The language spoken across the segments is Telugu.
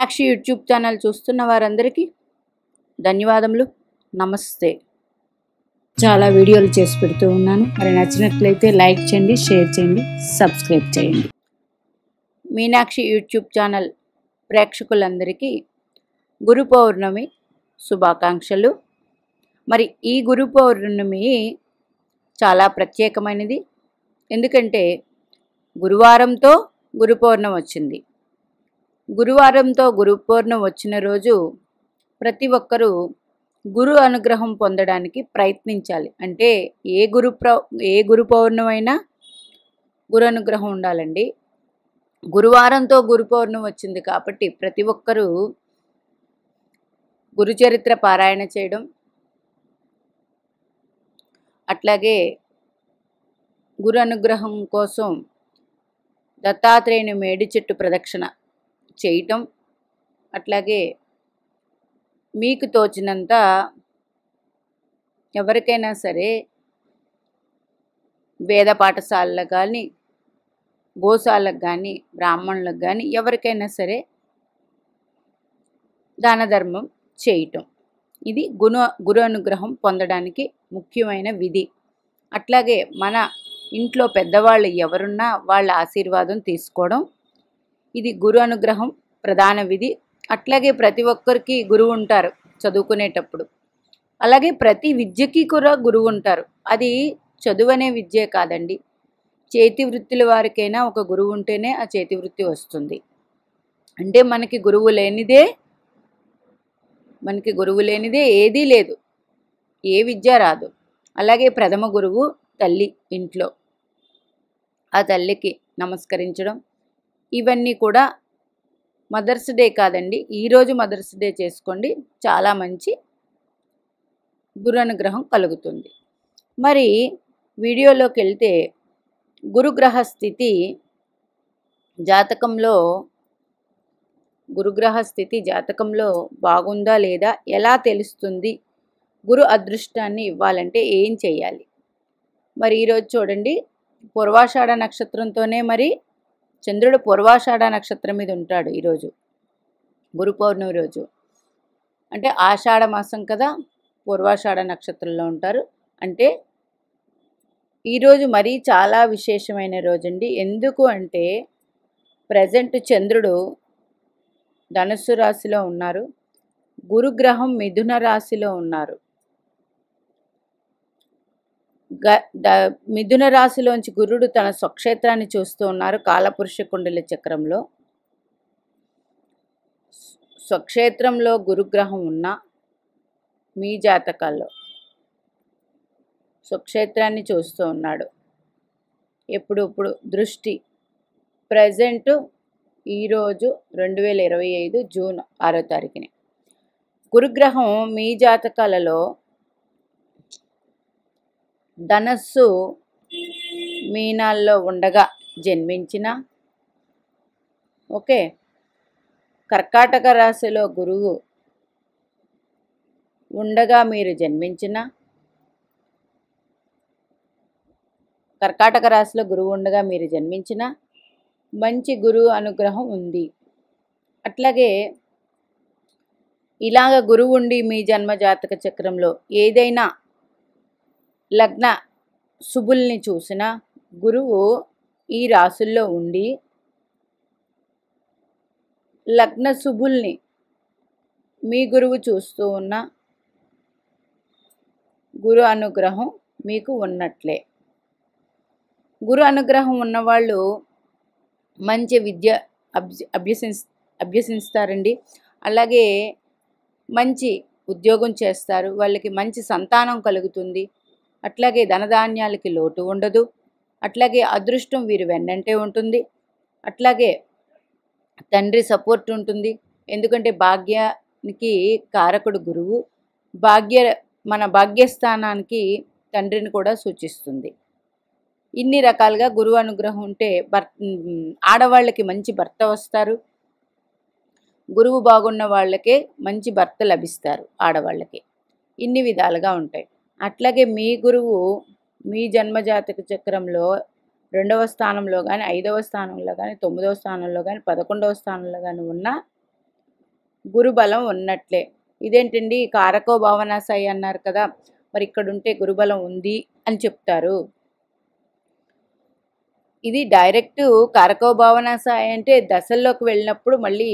సాక్షి యూట్యూబ్ ఛానల్ చూస్తున్న వారందరికీ ధన్యవాదములు. నమస్తే. చాలా వీడియోలు చేసి పెడుతూ ఉన్నాను. మరి నచ్చినట్లయితే లైక్ చేయండి, షేర్ చేయండి, సబ్స్క్రైబ్ చేయండి. మీనాక్షి యూట్యూబ్ ఛానల్ ప్రేక్షకులందరికీ గురు పౌర్ణమి శుభాకాంక్షలు. మరి ఈ గురు పౌర్ణమి చాలా ప్రత్యేకమైనది. ఎందుకంటే గురువారంతో గురు పౌర్ణమి వచ్చింది. గురువారంతో గురు పౌర్ణమి వచ్చిన రోజు ప్రతి ఒక్కరూ గురు అనుగ్రహం పొందడానికి ప్రయత్నించాలి. అంటే ఏ గురు పౌర్ణమి అయినా గురు అనుగ్రహం ఉండాలండి. గురువారంతో గురు పౌర్ణమి వచ్చింది కాబట్టి ప్రతి ఒక్కరూ గురు చరిత్ర పారాయణ చేయడం, అట్లాగే గురు అనుగ్రహం కోసం దత్తాత్రేయుని మేడి చెట్టు ప్రదక్షిణ చేయటం, అట్లాగే మీకు తోచినంత ఎవరికైనా సరే వేద పాఠశాలకు కానీ, గోశాలకు కానీ, బ్రాహ్మణులకు కానీ ఎవరికైనా సరే దాన ధర్మం చేయటం. ఇది గురు అనుగ్రహం పొందడానికి ముఖ్యమైన విధి. అట్లాగే మన ఇంట్లో పెద్దవాళ్ళు ఎవరున్నా వాళ్ళ ఆశీర్వాదం తీసుకోవడం, ఇది గురు అనుగ్రహం ప్రధాన విధి. అట్లాగే ప్రతి ఒక్కరికి గురువు ఉంటారు చదువుకునేటప్పుడు. అలాగే ప్రతి విద్యకి కూడా గురువు ఉంటారు. అది చదువు అనే విద్యే కాదండి, చేతి వృత్తుల వారికైనా ఒక గురువు ఉంటేనే ఆ చేతి వృత్తి వస్తుంది. అంటే మనకి గురువు లేనిదే ఏదీ లేదు, ఏ విద్య రాదు. అలాగే ప్రథమ గురువు తల్లి. ఇంట్లో ఆ తల్లికి నమస్కరించడం, ఇవన్నీ కూడా మదర్స్ డే కాదండి, ఈరోజు మదర్స్ డే చేసుకోండి. చాలా మంచి గురు అనుగ్రహం కలుగుతుంది. మరి వీడియోలోకి వెళ్తే గురుగ్రహ స్థితి జాతకంలో బాగుందా లేదా ఎలా తెలుస్తుంది? గురు అదృష్టాన్ని ఇవ్వాలంటే ఏం చేయాలి? మరి ఈరోజు చూడండి, పూర్వాషాఢ నక్షత్రంతోనే మరి చంద్రుడు పూర్వాషాఢ నక్షత్రం మీద ఉంటాడు ఈరోజు గురు పౌర్ణమి రోజు. అంటే ఆషాఢ మాసం కదా, పూర్వాషాఢ నక్షత్రంలో ఉంటారు. అంటే ఈరోజు మరీ చాలా విశేషమైన రోజండి. ఎందుకు అంటే ప్రజెంట్ చంద్రుడు ధనుస్సు రాశిలో ఉన్నారు, గురుగ్రహం మిథున రాశిలో ఉన్నారు. మిథున రాశిలోంచి గురుడు తన స్వక్షేత్రాన్ని చూస్తూ ఉన్నారు కాలపురుష కుండలి చక్రంలో. స్వక్షేత్రంలో గురుగ్రహం ఉన్న మీ జాతకాల్లో స్వక్షేత్రాన్ని చూస్తూ ఉన్నాడు. ఇప్పుడు దృష్టి ప్రజెంట్ ఈరోజు 2025 జూన్ 6వ తారీఖుని గురుగ్రహం మీ జాతకాలలో ధనస్సు మీనాల్లో ఉండగా జన్మించిన, ఓకే, కర్కాటక రాశిలో గురువు ఉండగా మీరు జన్మించిన, కర్కాటక రాశిలో గురువు ఉండగా మీరు జన్మించిన మంచి గురువు అనుగ్రహం ఉంది. అట్లాగే ఇలాగ గురువు ఉండి మీ జన్మ జాతక చక్రంలో ఏదైనా లగ్న శుభుల్ని చూసిన గురువు ఈ రాశుల్లో ఉండి లగ్న శుభుల్ని మీ గురువు చూస్తూ ఉన్న గురు అనుగ్రహం మీకు ఉన్నట్లే. గురు అనుగ్రహం ఉన్నవాళ్ళు మంచి విద్య అభ్యసిస్తారండి. అలాగే మంచి ఉద్యోగం చేస్తారు, వాళ్ళకి మంచి సంతానం కలుగుతుంది. అట్లాగే ధనధాన్యాలకి లోటు ఉండదు. అట్లాగే అదృష్టం వీరు వెన్నంటే ఉంటుంది. అట్లాగే తండ్రి సపోర్ట్ ఉంటుంది. ఎందుకంటే భాగ్యానికి కారకుడు గురువు. మన భాగ్యస్థానానికి తండ్రిని కూడా సూచిస్తుంది. ఇన్ని రకాలుగా గురువు అనుగ్రహం ఉంటే ఆడవాళ్ళకి మంచి భర్త వస్తారు, గురువు బాగున్న వాళ్ళకే మంచి భర్త లభిస్తారు ఆడవాళ్ళకి. ఇన్ని విధాలుగా ఉంటాయి. అట్లాగే మీ గురువు మీ జన్మజాతక చక్రంలో 2వ స్థానంలో కానీ, 5వ స్థానంలో కానీ, 9వ స్థానంలో కానీ, 11వ స్థానంలో కానీ ఉన్న గురుబలం ఉన్నట్లే. ఇదేంటండి కారకో భావనాసాయి అన్నారు కదా, మరి ఇక్కడుంటే గురుబలం ఉంది అని చెప్తారు. ఇది డైరెక్ట్ కారకో భావనాసాయి అంటే దశల్లోకి వెళ్ళినప్పుడు మళ్ళీ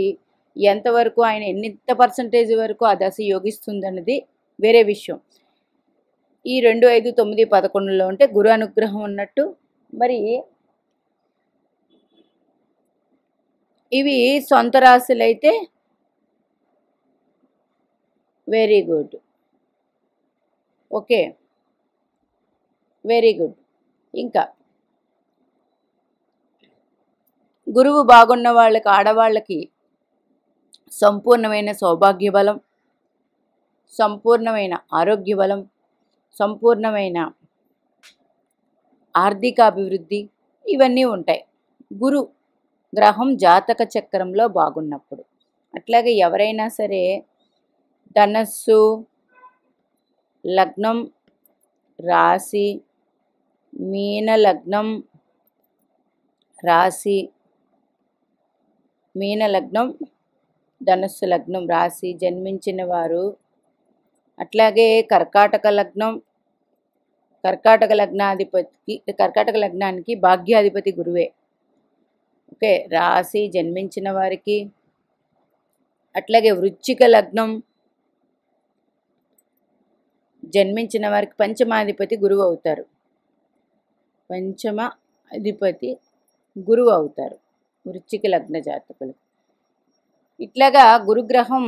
ఎంతవరకు ఆయన ఎంత పర్సంటేజ్ వరకు ఆ దశ యోగిస్తుందన్నది వేరే విషయం. ఈ 2, 5, 9, 11లో ఉంటే గురు అనుగ్రహం ఉన్నట్టు. మరి ఇవి సొంత రాశులైతే very good. Okay, very good. ఇంకా గురువు బాగున్న వాళ్ళకి, ఆడవాళ్ళకి సంపూర్ణమైన సౌభాగ్య బలం, సంపూర్ణమైన ఆరోగ్య బలం, సంపూర్ణమైన ఆర్థిక అభివృద్ధి ఇవన్నీ ఉంటాయి గురు గ్రహం జాతక చక్రంలో బాగున్నప్పుడు. అట్లాగే ఎవరైనా సరే ధనస్సు లగ్నం రాశి, మీన లగ్నం రాశి, మీన లగ్నం ధనస్సు లగ్నం రాశి జన్మించిన వారు, అట్లాగే కర్కాటక లగ్నం, కర్కాటక లగ్నాధిపతికి, కర్కాటక లగ్నానికి భాగ్యాధిపతి గురువే. ఓకే, రాశి జన్మించిన వారికి, అట్లాగే వృశ్చిక లగ్నం జన్మించిన వారికి పంచమాధిపతి గురువు అవుతారు. పంచమ అధిపతి గురువు అవుతారు వృశ్చిక లగ్న జాతకులు. ఇట్లాగా గురుగ్రహం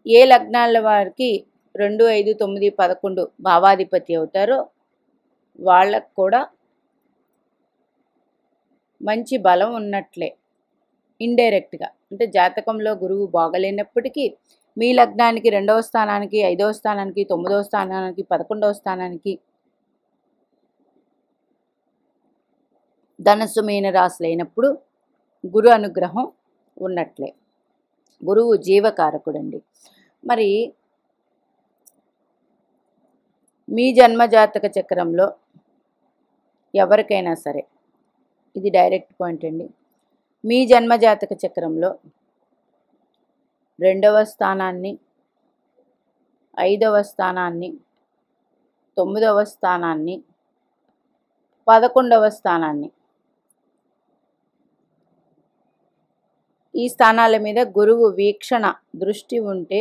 ఏ లగ్నాల వారికి 2, 5, 9, 11 భావాధిపతి అవుతారో వాళ్ళకు కూడా మంచి బలం ఉన్నట్లే ఇండైరెక్ట్గా. అంటే జాతకంలో గురువు బాగలేనప్పటికీ మీ లగ్నానికి 2వ స్థానానికి, 5వ స్థానానికి, 9వ స్థానానికి, 11వ స్థానానికి ధనస్సు మీన రాశులైనప్పుడు గురు అనుగ్రహం ఉన్నట్లే. గురువు జీవకారకుడండి. మరి మీ జన్మజాతక చక్రంలో ఎవరికైనా సరే, ఇది డైరెక్ట్ పాయింట్ అండి, మీ జన్మజాతక చక్రంలో 2వ స్థానాన్ని, 5వ స్థానాన్ని, 9వ స్థానాన్ని, 11వ స్థానాన్ని, ఈ స్థానాల మీద గురువు వీక్షణ దృష్టి ఉంటే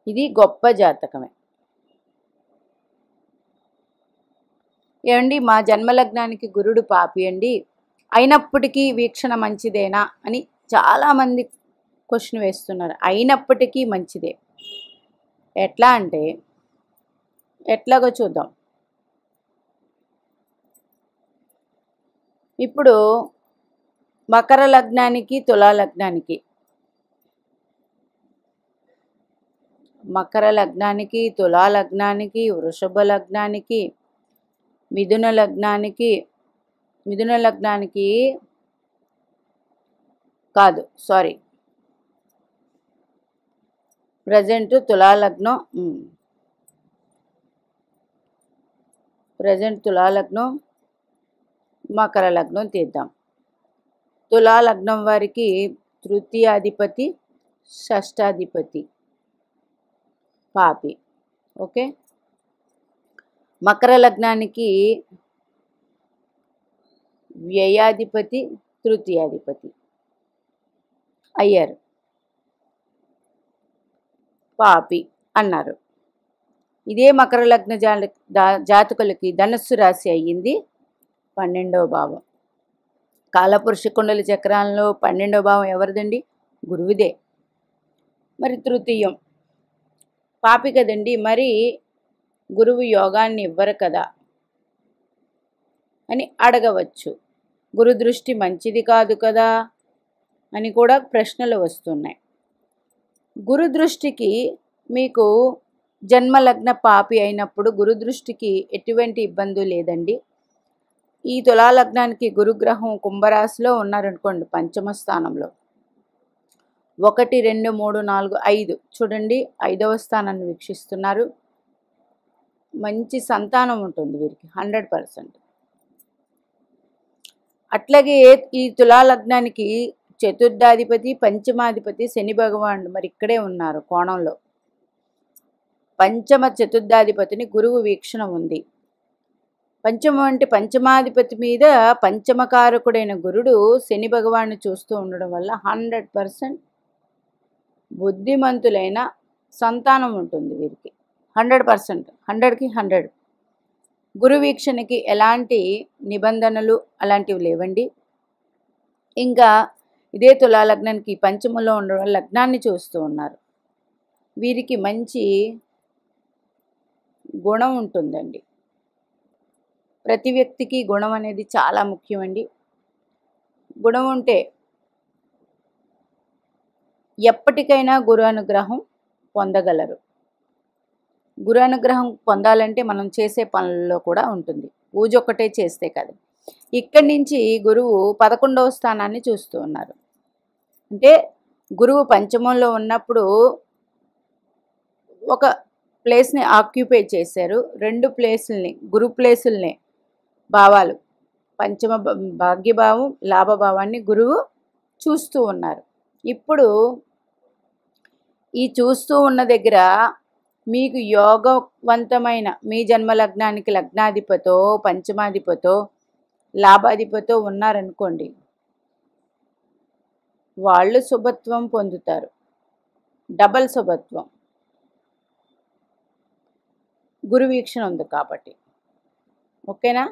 ఇది గొప్ప జాతకమే. ఏమండి మా జన్మలగ్నానికి గురుడు పాపి అండి, అయినప్పటికీ వీక్షణ మంచిదేనా అని చాలామంది క్వశ్చన్ వేస్తున్నారు. అయినప్పటికీ మంచిదే. ఎట్లా అంటే ఎట్లాగో చూద్దాం. ఇప్పుడు మకర లగ్నానికి, తులా లగ్నానికి, మకర లగ్నానికి, తులా లగ్నానికి, వృషభ లగ్నానికి, మిథున లగ్నానికి, మిథున లగ్నానికి కాదు సారీ, ప్రజెంట్ తులా లగ్నం, ప్రజెంట్ తులా లగ్నం, మకర లగ్నం తీద్దాం. తులా లగ్నం వారికి తృతీయాధిపతి, షష్టాధిపతి పాపి. ఓకే, మకర లగ్నానికి వ్యయాధిపతి, తృతీయాధిపతి అయ్యారు, పాపి అన్నారు. ఇదే మకర లగ్న జాతకులకి ధనస్సు రాశి అయ్యింది 12వ భావం. కాలపురుష కుండలి చక్రాలలో 12వ భావం ఎవరిదండి? గురువుదే. మరి తృతీయం పాపి కదండి, మరి గురువు యోగాన్ని ఇవ్వరు కదా అని అడగవచ్చు. గురు దృష్టి మంచిది కాదు కదా అని కూడా ప్రశ్నలు వస్తున్నాయి. గురు దృష్టికి మీకు జన్మలగ్న పాపి అయినప్పుడు గురు దృష్టికి ఎటువంటి ఇబ్బంది లేదండి. ఈ తులా లగ్నానికి గురుగ్రహం కుంభరాశిలో ఉన్నారనుకోండి, పంచమ స్థానంలో 1, 2, 3, 4, 5 చూడండి, 5వ స్థానాన్ని వీక్షిస్తున్నారు. మంచి సంతానం ఉంటుంది వీరికి 100%. అట్లాగే ఈ తులా లగ్నానికి చతుర్థాధిపతి పంచమాధిపతి శని భగవానుడు మరి ఇక్కడే ఉన్నారు కోణంలో. పంచమ చతుర్థాధిపతిని గురువు వీక్షణ ఉంది. పంచమం అంటే పంచమాధిపతి మీద పంచమకారకుడైన గురుడు శని భగవాన్ని చూస్తూ ఉండడం వల్ల 100% బుద్ధిమంతులైన సంతానం ఉంటుంది వీరికి. 100%, 100కి 100. గురు వీక్షణకి ఎలాంటి నిబంధనలు అలాంటివి లేవండి. ఇంకా ఇదే తులా లగ్నానికి పంచమంలో ఉండడం వల్ల లగ్నాన్ని చూస్తూ ఉన్నారు. వీరికి మంచి గుణం ఉంటుందండి. ప్రతి వ్యక్తికి గుణం అనేది చాలా ముఖ్యమండి. గుణం ఉంటే ఎప్పటికైనా గురు అనుగ్రహం పొందగలరు. గురు అనుగ్రహం పొందాలంటే మనం చేసే పనుల్లో కూడా ఉంటుంది, పూజ ఒక్కటే చేస్తే కాదు. ఇక్కడి నుంచి గురువు 11వ స్థానాన్ని చూస్తూ ఉన్నారు. అంటే గురువు పంచమంలో ఉన్నప్పుడు ఒక ప్లేస్ని ఆక్యుపై చేశారు. 2 ప్లేసుల్ని, గురు ప్లేసుల్ని, భావాలు, పంచమ భాగ్యభావం, లాభభావాన్ని గురువు చూస్తూ ఉన్నారు. ఇప్పుడు ఈ చూస్తూ ఉన్న దగ్గర మీకు యోగవంతమైన మీ జన్మ లగ్నానికి లగ్నాధిపతో పంచమాధిపతో లాభాధిపతో ఉన్నారనుకోండి, వాళ్ళు శుభత్వం పొందుతారు. డబల్ శుభత్వం గురు వీక్షణ ఉంది కాబట్టి. ఓకేనా?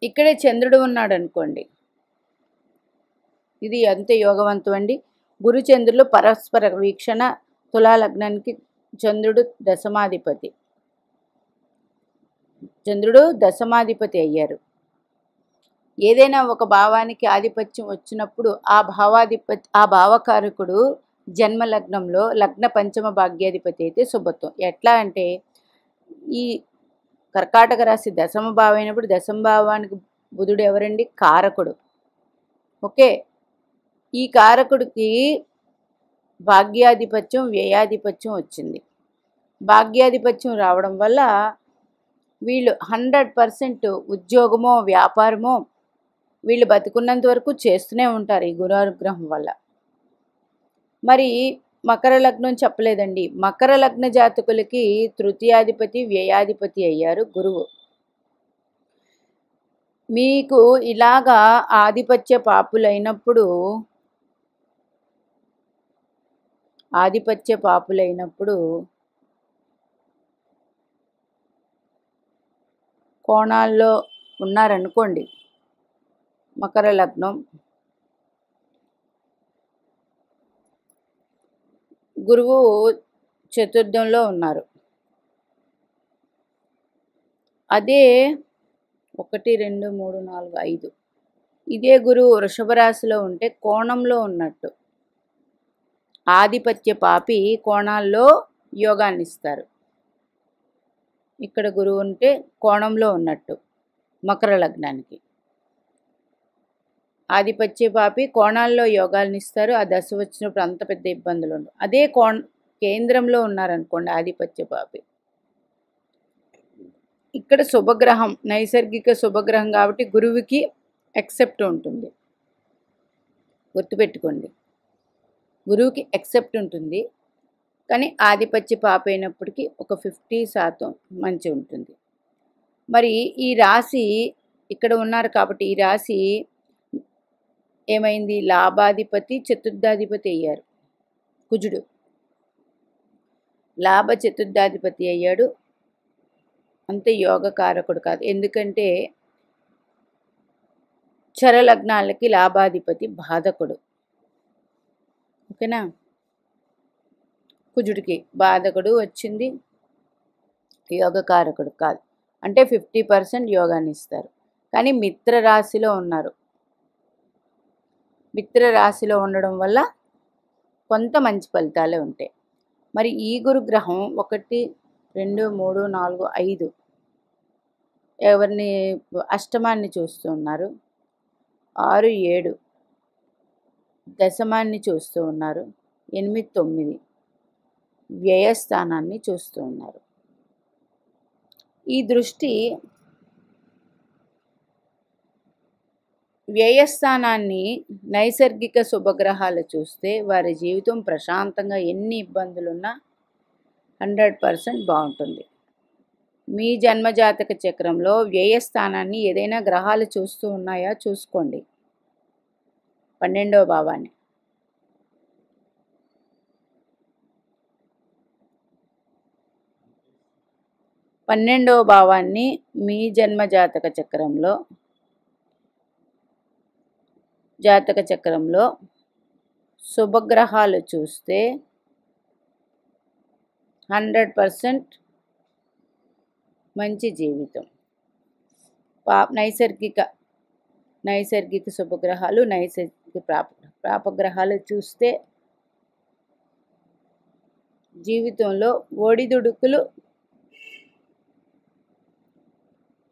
ఇక్కడే చంద్రుడు ఉన్నాడు అనుకోండి, ఇది అంతే యోగవంతం అండి. గురు చంద్రులు పరస్పర వీక్షణ. తులా లగ్నానికి చంద్రుడు దశమాధిపతి. చంద్రుడు దశమాధిపతి అయ్యారు. ఏదైనా ఒక భావానికి ఆధిపత్యం వచ్చినప్పుడు ఆ భావకారకుడు జన్మ లగ్నంలో లగ్న పంచమ భాగ్యాధిపతి అయితే శుభత్వం. ఎట్లా అంటే ఈ కర్కాటక రాశి దశమ భావం అయినప్పుడు దశమ భావానికి బుధుడు ఎవరండి? కారకుడు. ఓకే, ఈ కారకుడికి భాగ్యాధిపత్యం వ్యయాధిపత్యం వచ్చింది. భాగ్యాధిపత్యం రావడం వల్ల వీళ్ళు 100% ఉద్యోగమో వ్యాపారమో వీళ్ళు బతుకున్నంత వరకు చేస్తూనే ఉంటారు ఈ గురుగ్రహం వల్ల. మరి మకర లగ్నం చెప్పలేదండి. మకర లగ్న జాతకులకి తృతీయాధిపతి వ్యయాధిపతి అయ్యారు గురువు. మీకు ఇలాగా ఆధిపత్య పాపులైనప్పుడు కోణాల్లో ఉన్నారనుకోండి, మకర లగ్నం గురువు చతుర్థంలో ఉన్నారు. అదే 1 2 3 4 5 ఇదే గురువు వృషభ రాశిలో ఉంటే కోణంలో ఉన్నట్టు. ఆధిపత్య పాపి కోణాల్లో యోగాన్ని ఇస్తారు. ఇక్కడ గురువు ఉంటే కోణంలో ఉన్నట్టు మకర లగ్నానికి. ఆధిపత్య పాపి కోణాల్లో యోగాలను ఇస్తారు. ఆ దశ వచ్చినప్పుడు అంత పెద్ద ఇబ్బందులు ఉండవు. అదే కేంద్రంలో ఉన్నారనుకోండి ఆధిపత్య పాపి, ఇక్కడ శుభగ్రహం, నైసర్గిక శుభగ్రహం కాబట్టి గురువుకి ఎక్సెప్ట్ ఉంటుంది. గుర్తుపెట్టుకోండి, గురువుకి ఎక్సెప్ట్ ఉంటుంది. కానీ ఆధిపత్య పాప అయినప్పటికీ ఒక 50% మంచి ఉంటుంది. మరి ఈ రాశి ఇక్కడ ఉన్నారు కాబట్టి ఈ రాశి ఏమైంది? లాభాధిపతి చతుర్థాధిపతి అయ్యారు కుజుడు. లాభ చతుర్థాధిపతి అయ్యాడు. అంతే యోగకారకుడు కాదు. ఎందుకంటే చరలగ్నాలకి లాభాధిపతి బాధకుడు. ఓకేనా? కుజుడికి బాధకుడు వచ్చింది, యోగకారకుడు కాదు. అంటే 50% యోగాన్ని ఇస్తారు. కానీ మిత్ర రాశిలో ఉన్నారు. మిత్ర రాశిలో ఉండడం వల్ల కొంత మంచి ఫలితాలే ఉంటాయి. మరి ఈ గురుగ్రహం 1 2 3 4 5 ఎవరిని అష్టమాన్ని చూస్తూ ఉన్నారు. 6 7 దశమాన్ని చూస్తూ ఉన్నారు. 8 9 వ్యయస్థానాన్ని చూస్తూ ఉన్నారు. ఈ దృష్టి వ్యయస్థానాన్ని నైసర్గిక శుభగ్రహాలు చూస్తే వారి జీవితం ప్రశాంతంగా ఎన్ని ఇబ్బందులున్నా 100% బాగుంటుంది. మీ జన్మజాతక చక్రంలో వ్యయస్థానాన్ని ఏదైనా గ్రహాలు చూస్తూ ఉన్నాయా చూసుకోండి. 12వ భావాన్ని. పన్నెండవ భావాన్ని మీ జన్మజాతక చక్రంలో శుభగ్రహాలు చూస్తే 100% మంచి జీవితం. నైసర్గిక శుభగ్రహాలు, నైసర్గిక పాపగ్రహాలు చూస్తే జీవితంలో ఒడిదుడుకులు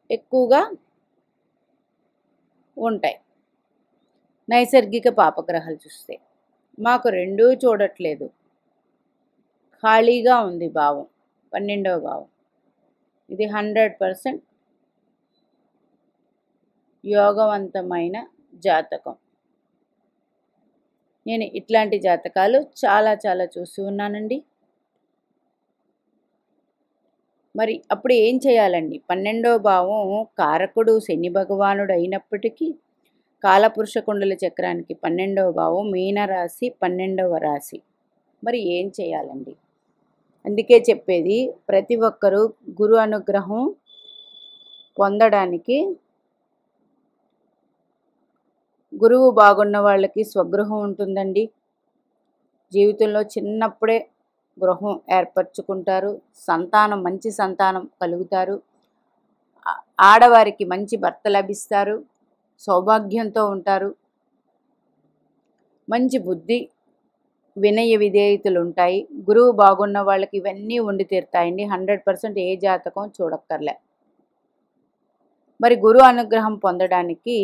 ఎక్కువగా ఉంటాయి. నైసర్గిక పాపగ్రహాలు చూస్తే మాకు రెండూ చూడట్లేదు, ఖాళీగా ఉంది భావం, 12వ భావం. ఇది 100% యోగవంతమైన జాతకం. నేను ఇట్లాంటి జాతకాలు చాలా చాలా చూసి ఉన్నానండి. మరి అప్పుడు ఏం చేయాలండి? 12వ భావం కారకుడు శని భగవానుడు అయినప్పటికీ కాలపురుష కుండల చక్రానికి 12వ భావం మీనరాశి, 12వ రాశి. మరి ఏం చేయాలండి? అందుకే చెప్పేది, ప్రతి ఒక్కరూ గురు అనుగ్రహం పొందడానికి గురువు బాగున్న వాళ్ళకి స్వగృహం ఉంటుందండి. జీవితంలో చిన్నప్పుడే గృహం ఏర్పరచుకుంటారు, మంచి సంతానం కలుగుతారు, ఆడవారికి మంచి భర్త లభిస్తారు, సౌభాగ్యంతో ఉంటారు, మంచి బుద్ధి వినయ విధేయతలు ఉంటాయి. గురువు బాగున్న వాళ్ళకి ఇవన్నీ ఉండి తీరుతాయండి. 100% ఏ జాతకం చూడక్కర్లే. మరి గురు అనుగ్రహం పొందడానికి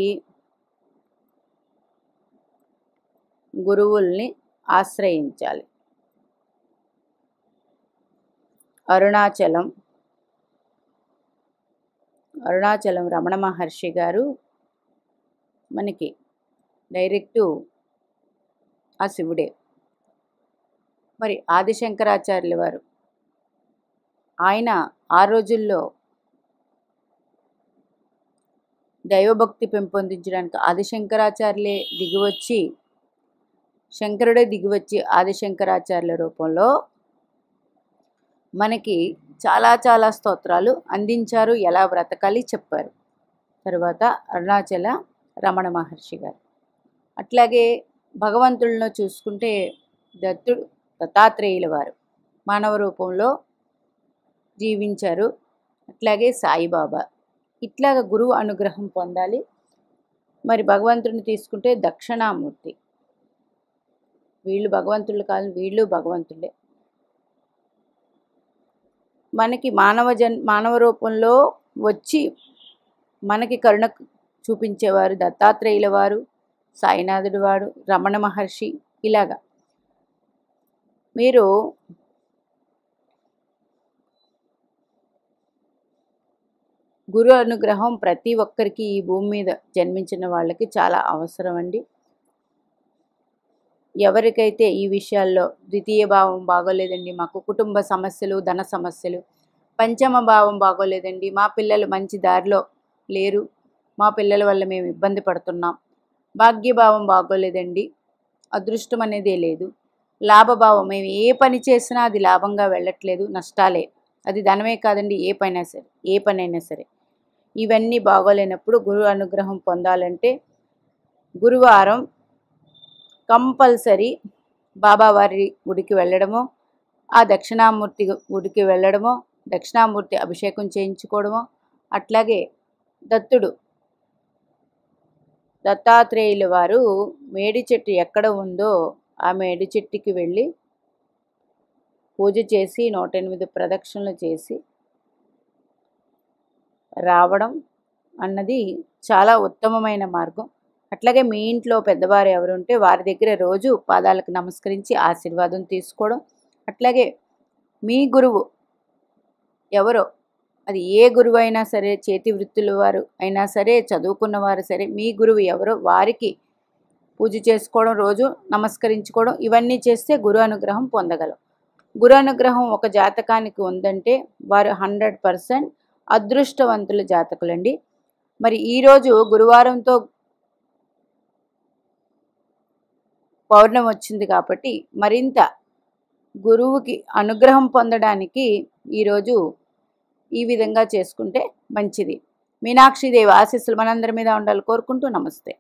గురువుల్ని ఆశ్రయించాలి. అరుణాచలం రమణ మహర్షి గారు మనకి డైరెక్టు ఆ శివుడే. మరి ఆదిశంకరాచార్యుల వారు, ఆయన ఆ రోజుల్లో దైవభక్తి పెంపొందించడానికి ఆదిశంకరాచార్యులే శంకరుడే దిగివచ్చి ఆదిశంకరాచార్యుల రూపంలో మనకి చాలా చాలా స్తోత్రాలు అందించారు, ఎలా బ్రతకాలి చెప్పారు. తర్వాత అరుణాచల రమణ మహర్షి గారు. అట్లాగే భగవంతులను చూసుకుంటే దత్తాత్రేయుల వారు మానవ రూపంలో జీవించారు. అట్లాగే సాయిబాబా. ఇట్లాగ గురువు అనుగ్రహం పొందాలి. మరి భగవంతుడిని తీసుకుంటే దక్షిణామూర్తి. వీళ్ళు భగవంతులు కాదు, వీళ్ళు భగవంతులే. మనకి మానవ రూపంలో వచ్చి మనకి కరుణ చూపించేవారు దత్తాత్రేయుల వారు, సాయినాథుడు వాడు, రమణ మహర్షి. ఇలాగా మీరు గురు అనుగ్రహం ప్రతి ఒక్కరికి ఈ భూమి మీద జన్మించిన వాళ్ళకి చాలా అవసరం అండి. ఎవరికైతే ఈ విషయాల్లో ద్వితీయ భావం బాగోలేదండి, మాకు కుటుంబ సమస్యలు, ధన సమస్యలు, పంచమ భావం బాగోలేదండి, మా పిల్లలు మంచి దారిలో లేరు, మా పిల్లల వల్ల మేము ఇబ్బంది పడుతున్నాం, భాగ్యభావం బాగోలేదండి, అదృష్టం అనేదే లేదు, లాభభావం మేము ఏ పని చేసినా అది లాభంగా వెళ్ళట్లేదు, నష్టాలే, అది ధనమే కాదండి, ఏ పనైనా సరే ఇవన్నీ బాగోలేనప్పుడు గురు అనుగ్రహం పొందాలంటే గురువారం కంపల్సరీ బాబావారి గుడికి వెళ్ళడమో, ఆ దక్షిణామూర్తి గుడికి వెళ్ళడమో, దక్షిణామూర్తి అభిషేకం చేయించుకోవడమో, అట్లాగే దత్తాత్రేయుల వారు మేడి చెట్టు ఎక్కడ ఉందో ఆ మేడి చెట్టుకి వెళ్ళి పూజ చేసి 108 ప్రదక్షిణలు చేసి రావడం అన్నది చాలా ఉత్తమమైన మార్గం. అట్లాగే మీ ఇంట్లో పెద్దవారు ఎవరు ఉంటే వారి దగ్గర రోజు పాదాలకు నమస్కరించి ఆశీర్వాదం తీసుకోవడం. అట్లాగే మీ గురువు ఎవరో అది ఏ గురువు అయినా సరే, చేతి వృత్తుల వారు అయినా సరే, చదువుకున్న వారు సరే, మీ గురువు ఎవరో వారికి పూజ చేసుకోవడం, రోజు నమస్కరించుకోవడం, ఇవన్నీ చేస్తే గురు అనుగ్రహం పొందగలం. గురు అనుగ్రహం ఒక జాతకానికి ఉందంటే వారు 100% అదృష్టవంతుల జాతకులండి. మరి ఈరోజు గురువారంతో పౌర్ణమి వచ్చింది కాబట్టి మరింత గురువుకి అనుగ్రహం పొందడానికి ఈరోజు ఈ విధంగా చేసుకుంటే మంచిది. మీనాక్షిదేవి ఆశీస్సులు మనందరి మీద ఉండాలి కోరుకుంటూ నమస్తే.